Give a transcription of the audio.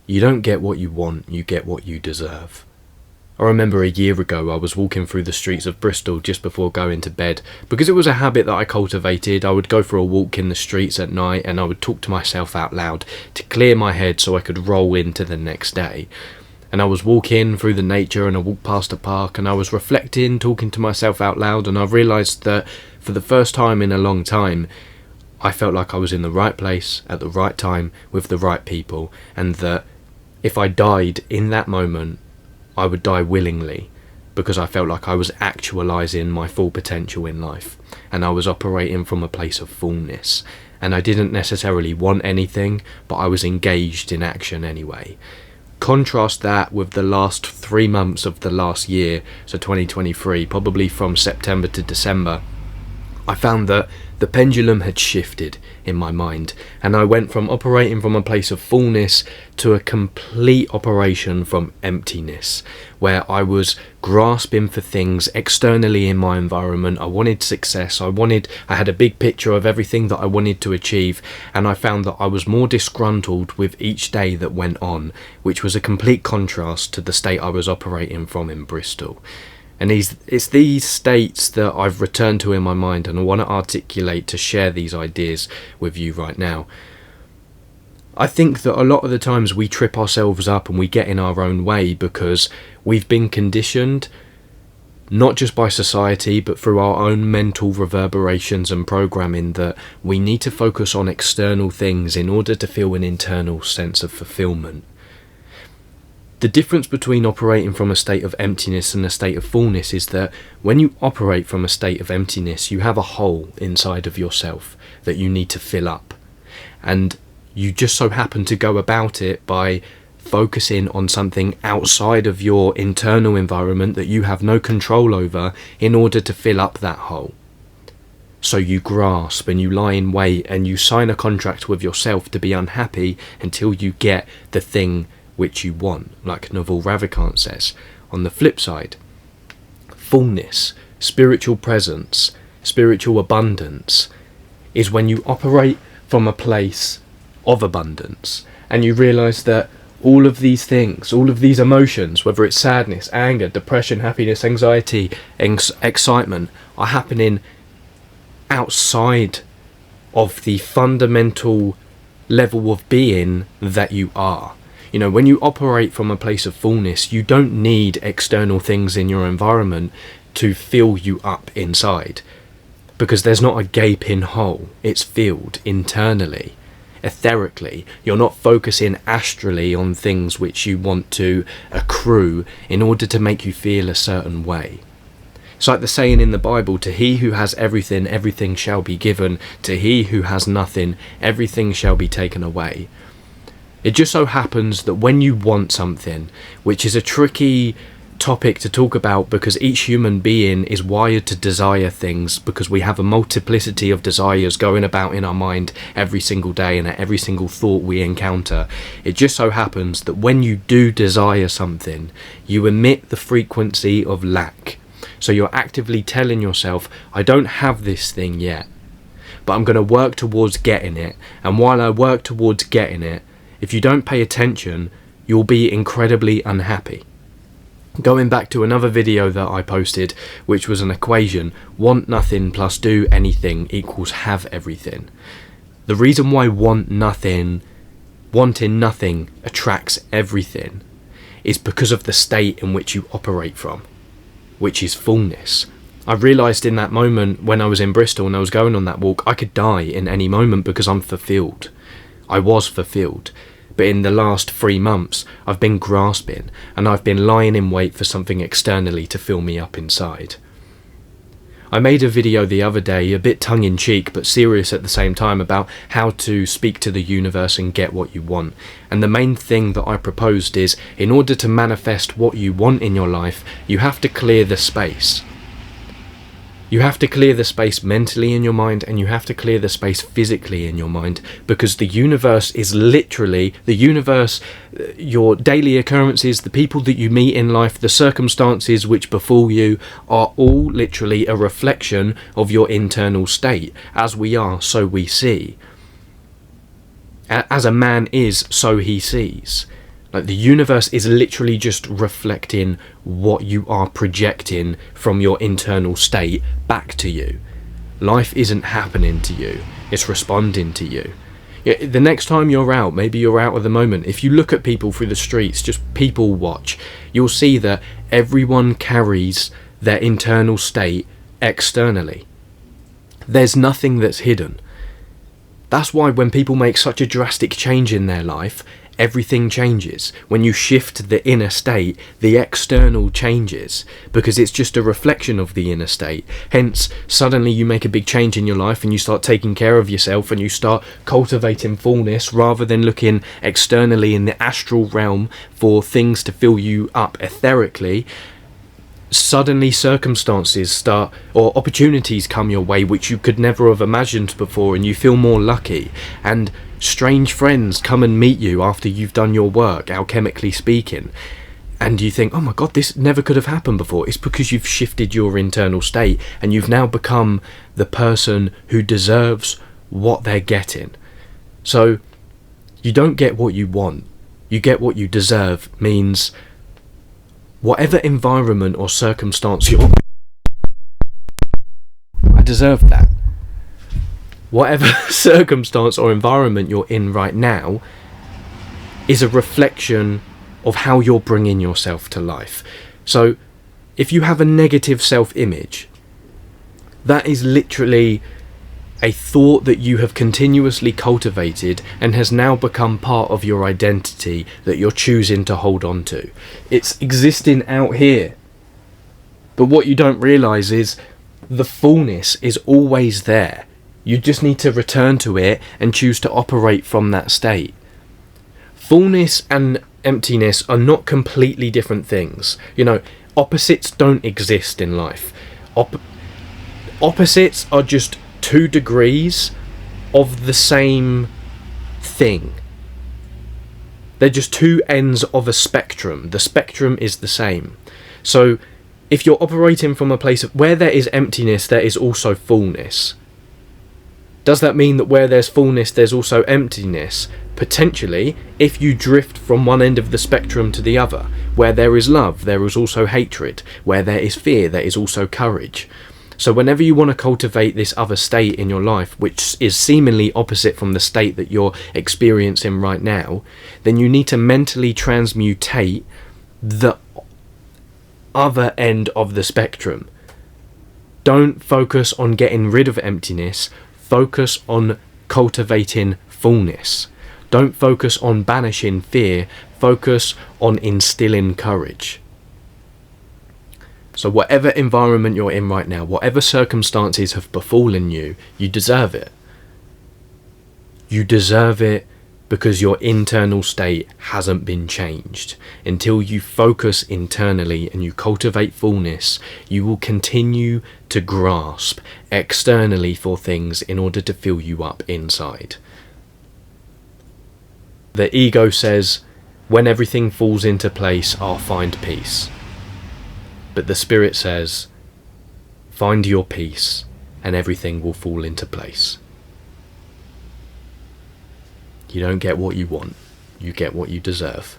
You don't get what you want, you get what you deserve. I remember a year ago I was walking through the streets of Bristol just before going to bed. Because it was a habit that I cultivated, I would go for a walk in the streets at night and I would talk to myself out loud to clear my head so I could roll into the next day. And I was walking through the nature and I walked past a park and I was reflecting, talking to myself out loud, and I realised that for the first time in a long time, I felt like I was in the right place at the right time with the right people, and that if I died in that moment, I would die willingly, because I felt like I was actualising my full potential in life, and I was operating from a place of fullness, and I didn't necessarily want anything, but I was engaged in action anyway. Contrast that with the last 3 months of the last year, so 2023, probably from September to December. I found that the pendulum had shifted in my mind, and I went from operating from a place of fullness to a complete operation from emptiness, where I was grasping for things externally in my environment. I wanted success, I had a big picture of everything that I wanted to achieve, and I found that I was more disgruntled with each day that went on, which was a complete contrast to the state I was operating from in Bristol. And it's these states that I've returned to in my mind, and I want to articulate to share these ideas with you right now. I think that a lot of the times we trip ourselves up and we get in our own way because we've been conditioned, not just by society, but through our own mental reverberations and programming, that we need to focus on external things in order to feel an internal sense of fulfillment. The difference between operating from a state of emptiness and a state of fullness is that when you operate from a state of emptiness, you have a hole inside of yourself that you need to fill up. And you just so happen to go about it by focusing on something outside of your internal environment that you have no control over in order to fill up that hole. So you grasp and you lie in wait and you sign a contract with yourself to be unhappy until you get the thing which you want, like Naval Ravikant says. On the flip side, fullness, spiritual presence, spiritual abundance is when you operate from a place of abundance and you realise that all of these things, all of these emotions, whether it's sadness, anger, depression, happiness, anxiety, excitement, are happening outside of the fundamental level of being that you are. You know, when you operate from a place of fullness, you don't need external things in your environment to fill you up inside, because there's not a gaping hole. It's filled internally, etherically. You're not focusing astrally on things which you want to accrue in order to make you feel a certain way. It's like the saying in the Bible, to he who has everything, everything shall be given. To he who has nothing, everything shall be taken away. It just so happens that when you want something, which is a tricky topic to talk about because each human being is wired to desire things, because we have a multiplicity of desires going about in our mind every single day and at every single thought we encounter. It just so happens that when you do desire something, you emit the frequency of lack. So you're actively telling yourself, I don't have this thing yet, but I'm going to work towards getting it. And while I work towards getting it, if you don't pay attention, you'll be incredibly unhappy. Going back to another video that I posted, which was an equation, want nothing plus do anything equals have everything. The reason why wanting nothing attracts everything is because of the state in which you operate from, which is fullness. I realised in that moment when I was in Bristol and I was going on that walk, I could die in any moment because I'm fulfilled. I was fulfilled. But in the last 3 months, I've been grasping and I've been lying in wait for something externally to fill me up inside. I made a video the other day, a bit tongue-in-cheek but serious at the same time, about how to speak to the universe and get what you want. And the main thing that I proposed is, in order to manifest what you want in your life, you have to clear the space. You have to clear the space mentally in your mind, and you have to clear the space physically in your mind, because the universe is literally, your daily occurrences, the people that you meet in life, the circumstances which befall you are all literally a reflection of your internal state. As we are, so we see. As a man is, so he sees. Like, the universe is literally just reflecting what you are projecting from your internal state back to you. Life isn't happening to you, it's responding to you. Yeah, the next time you're out, maybe you're out at the moment, if you look at people through the streets, just people watch, you'll see that everyone carries their internal state externally. There's nothing that's hidden. That's why when people make such a drastic change in their life, everything changes. When you shift the inner state, the external changes, because it's just a reflection of the inner state. Hence, suddenly you make a big change in your life and you start taking care of yourself and you start cultivating fullness rather than looking externally in the astral realm for things to fill you up etherically. Suddenly circumstances start, or opportunities come your way which you could never have imagined before, and you feel more lucky, and strange friends come and meet you after you've done your work, alchemically speaking, and you think, oh my god, this never could have happened before. It's because you've shifted your internal state and you've now become the person who deserves what they're getting. So you don't get what you want, you get what you deserve. Means whatever environment or circumstance you're in, I deserve that. Whatever circumstance or environment you're in right now is a reflection of how you're bringing yourself to life. So if you have a negative self-image, that is literally a thought that you have continuously cultivated and has now become part of your identity that you're choosing to hold on to. It's existing out here. But what you don't realise is the fullness is always there. You just need to return to it and choose to operate from that state. Fullness and emptiness are not completely different things. You know, opposites don't exist in life. Opposites are just 2 degrees of the same thing. They're just 2 ends of a spectrum. The spectrum is the same. So if you're operating from a place of where there is emptiness, there is also fullness. Does that mean that where there's fullness, there's also emptiness? Potentially, if you drift from one end of the spectrum to the other. Where there is love, there is also hatred. Where there is fear, there is also courage. So whenever you want to cultivate this other state in your life, which is seemingly opposite from the state that you're experiencing right now, then you need to mentally transmutate the other end of the spectrum. Don't focus on getting rid of emptiness, focus on cultivating fullness. Don't focus on banishing fear, focus on instilling courage. So whatever environment you're in right now, whatever circumstances have befallen you, you deserve it. You deserve it because your internal state hasn't been changed. Until you focus internally and you cultivate fullness, you will continue to grasp externally for things in order to fill you up inside. The ego says, when everything falls into place, I'll find peace. But the spirit says, find your peace and everything will fall into place. You don't get what you want, you get what you deserve.